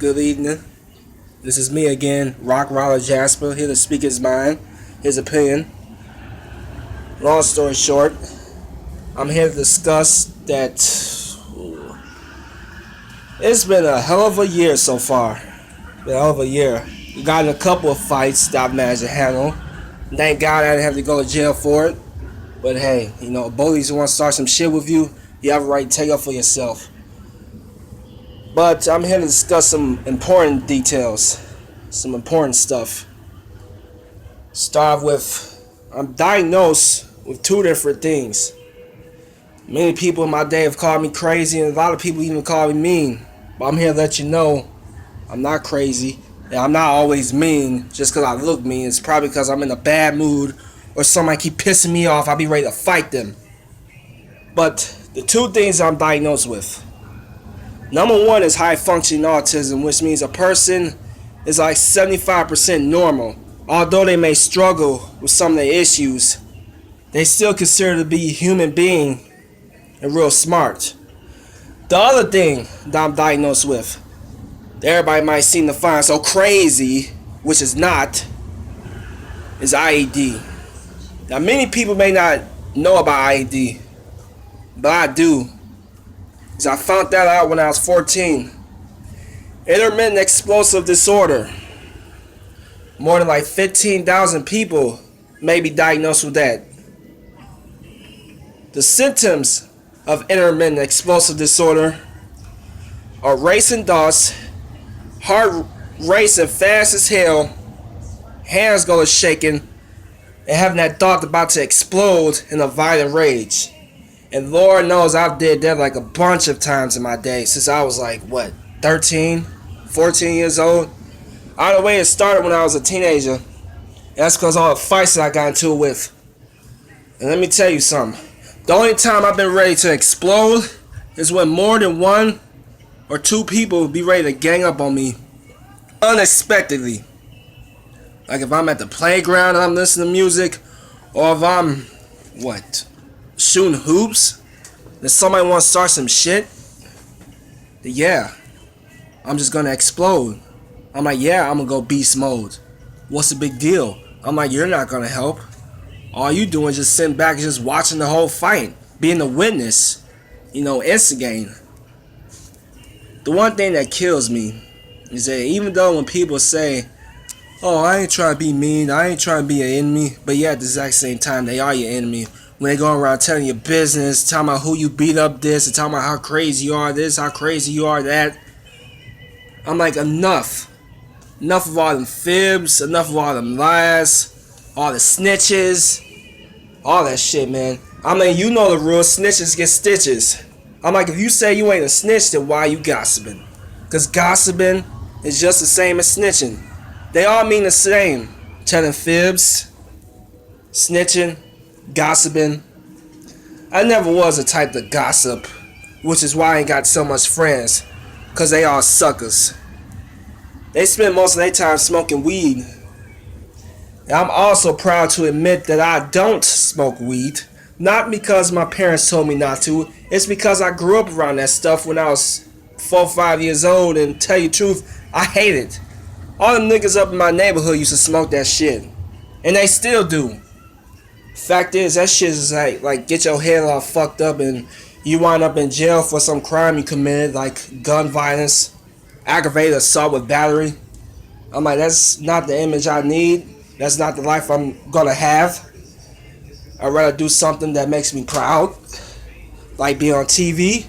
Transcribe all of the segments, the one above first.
good evening. This is me again, Rock Roller Jasper, here to speak his mind, his opinion. Long story short, I'm here to discuss that it's been a hell of a year so far. Been a hell of a year. We got in a couple of fights that I've managed to handle. Thank God I didn't have to go to jail for it. But hey, bullies who want to start some shit with you, you have a right to take up for yourself. But I'm here to discuss some important details, some important stuff. Start with, I'm diagnosed with two different things. Many people in my day have called me crazy, and a lot of people even call me mean. But I'm here to let you know I'm not crazy, and I'm not always mean just because I look mean. It's probably because I'm in a bad mood, or somebody keep pissing me off. I'll be ready to fight them. But the two things I'm diagnosed with. Number one is high functioning autism, which means a person is like 75% normal. Although they may struggle with some of their issues, they still consider to be a human being and real smart. The other thing that I'm diagnosed with, that everybody might seem to find so crazy, which is not, is IED. Now many people may not know about IED, but I do. Because I found that out when I was 14. Intermittent explosive disorder. More than like 15,000 people may be diagnosed with that. The symptoms of intermittent explosive disorder are racing thoughts, heart racing fast as hell, hands going shaking, and having that thought about to explode in a violent rage. And Lord knows I've did that like a bunch of times in my day since I was like, 13, 14 years old. Either way, it started when I was a teenager. And that's because all the fights that I got into it with. And let me tell you something. The only time I've been ready to explode is when more than one or two people be ready to gang up on me unexpectedly. Like if I'm at the playground and I'm listening to music, or if I'm, shooting hoops, then somebody wants to start some shit, then yeah, I'm just gonna explode. I'm like, yeah, I'm gonna go beast mode. What's the big deal? I'm like, you're not gonna help. All you doing is just sitting back and just watching the whole fight, being the witness, instigating. The one thing that kills me is that even though when people say, oh, I ain't trying to be mean, I ain't trying to be an enemy, but yeah, at the exact same time, they are your enemy. When they go around telling your business, talking about who you beat up this, and talking about how crazy you are this, how crazy you are that. I'm like, enough. Enough of all them fibs, enough of all them lies, all the snitches, all that shit, man. I mean, you know the rules, snitches get stitches. I'm like, if you say you ain't a snitch, then why you gossiping? Because gossiping is just the same as snitching. They all mean the same. Telling fibs, snitching, gossiping. I never was a type to gossip, which is why I ain't got so much friends, cause they all suckers. They spend most of their time smoking weed. And I'm also proud to admit that I don't smoke weed, not because my parents told me not to. It's because I grew up around that stuff when I was 4 or 5 years old, and tell you the truth, I hate it. All them niggas up in my neighborhood used to smoke that shit, and they still do. Fact is, that shit is like get your head all fucked up and you wind up in jail for some crime you committed, like gun violence, aggravated assault with battery. I'm like, that's not the image I need. That's not the life I'm gonna have. I'd rather do something that makes me proud, like be on TV,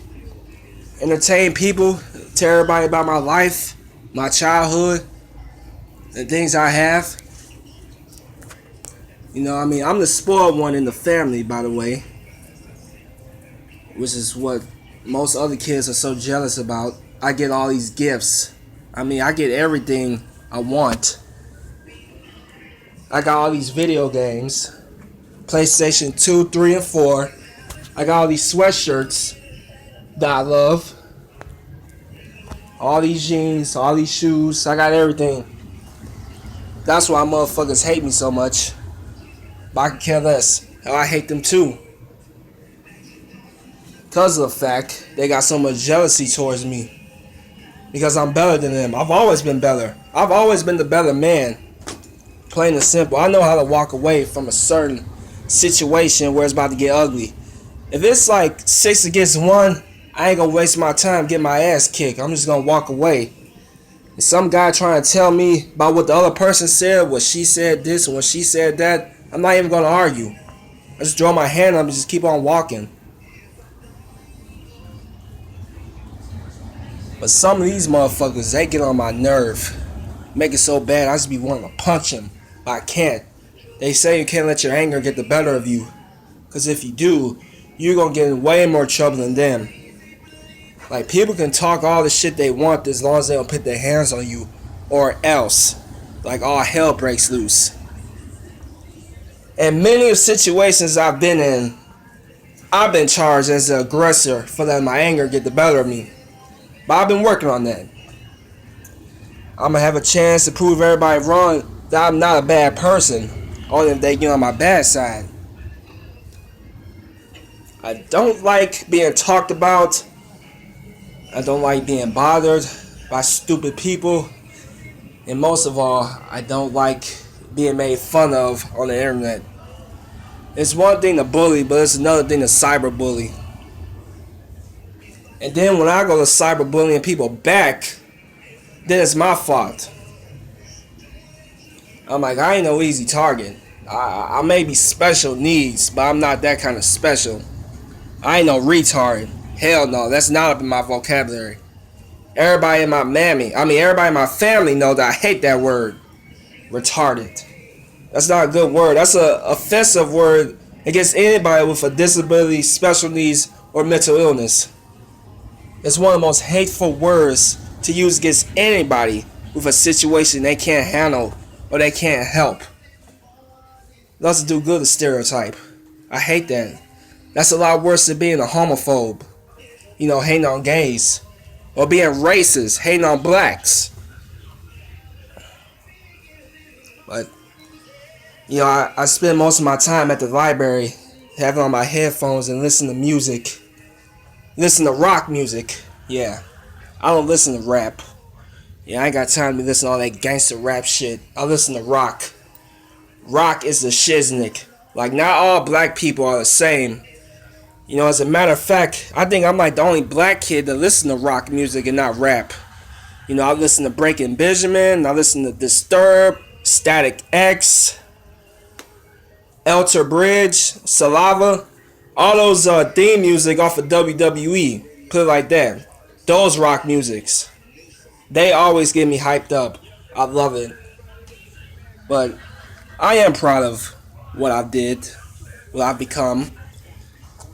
entertain people, tell everybody about my life, my childhood, the things I have. I'm the spoiled one in the family, by the way, which is what most other kids are so jealous about. I get all these gifts. I get everything I want. I got all these video games, PlayStation 2, 3, and 4. I got all these sweatshirts that I love. All these jeans, all these shoes. I got everything. That's why motherfuckers hate me so much. But I can care less. Hell, I hate them too. Because of the fact they got so much jealousy towards me. because I'm better than them. I've always been better. I've always been the better man. Plain and simple. I know how to walk away from a certain situation where it's about to get ugly. If it's like 6 against 1, I ain't gonna waste my time getting my ass kicked. I'm just gonna walk away. And some guy trying to tell me about what the other person said, what she said this and what she said that, I'm not even gonna argue. I just draw my hand up and just keep on walking. But some of these motherfuckers, they get on my nerve. Make it so bad, I just be wanting to punch them. But I can't. They say you can't let your anger get the better of you. Because if you do, you're going to get in way more trouble than them. Like, people can talk all the shit they want as long as they don't put their hands on you. Or else, like, all hell breaks loose. In many of situations I've been in, I've been charged as the aggressor for letting my anger get the better of me. But I've been working on that. I'm going to have a chance to prove everybody wrong that I'm not a bad person. Only if they get on my bad side. I don't like being talked about. I don't like being bothered by stupid people. And most of all, I don't like being made fun of on the internet. It's one thing to bully, but it's another thing to cyberbully. And then when I go to cyberbullying people back, then it's my fault. I'm like, I ain't no easy target. I may be special needs, but I'm not that kind of special. I ain't no retard. Hell no, that's not up in my vocabulary. Everybody in my family know that I hate that word. Retarded. That's not a good word. That's an offensive word against anybody with a disability, special needs, or mental illness. It's one of the most hateful words to use against anybody with a situation they can't handle or they can't help. It doesn't do good to stereotype. I hate that. That's a lot worse than being a homophobe. You know, hating on gays. Or being racist, hating on blacks. But, you know, I spend most of my time at the library having on my headphones and listen to music. Listen to rock music. Yeah. I don't listen to rap. Yeah, I ain't got time to be listening to all that gangster rap shit. I listen to rock. Rock is the shiznick. Like, not all black people are the same. You know, as a matter of fact, I think I'm like the only black kid that listen to rock music and not rap. You know, I listen to Breaking Benjamin, I listen to Disturbed, Static X, Alter Bridge, Saliva, all those theme music off of WWE. Put it like that. Those rock musics. They always get me hyped up. I love it. But I am proud of what I did, what I've become.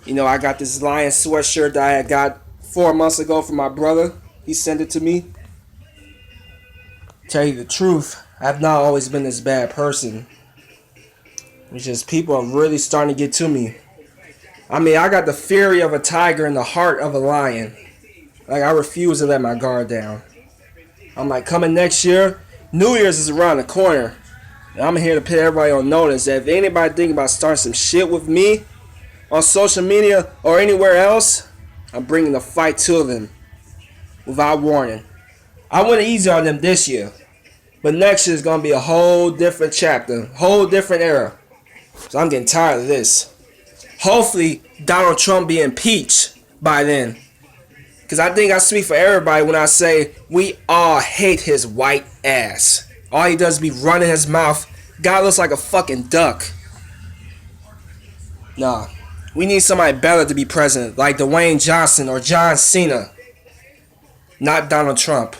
You know, I got this Lion sweatshirt that I had got 4 months ago from my brother. He sent it to me. Tell you the truth, I've not always been this bad person. It's just people are really starting to get to me. I mean, I got the fury of a tiger and the heart of a lion. Like, I refuse to let my guard down. I'm like, coming next year, New Year's is around the corner. And I'm here to put everybody on notice that if anybody think about starting some shit with me on social media or anywhere else, I'm bringing the fight to them without warning. I went easy on them this year, but next year is going to be a whole different chapter, whole different era. So I'm getting tired of this. Hopefully, Donald Trump be impeached by then. Because I think I speak for everybody when I say we all hate his white ass. All he does is be running his mouth. God looks like a fucking duck. Nah. We need somebody better to be president, like Dwayne Johnson or John Cena. Not Donald Trump.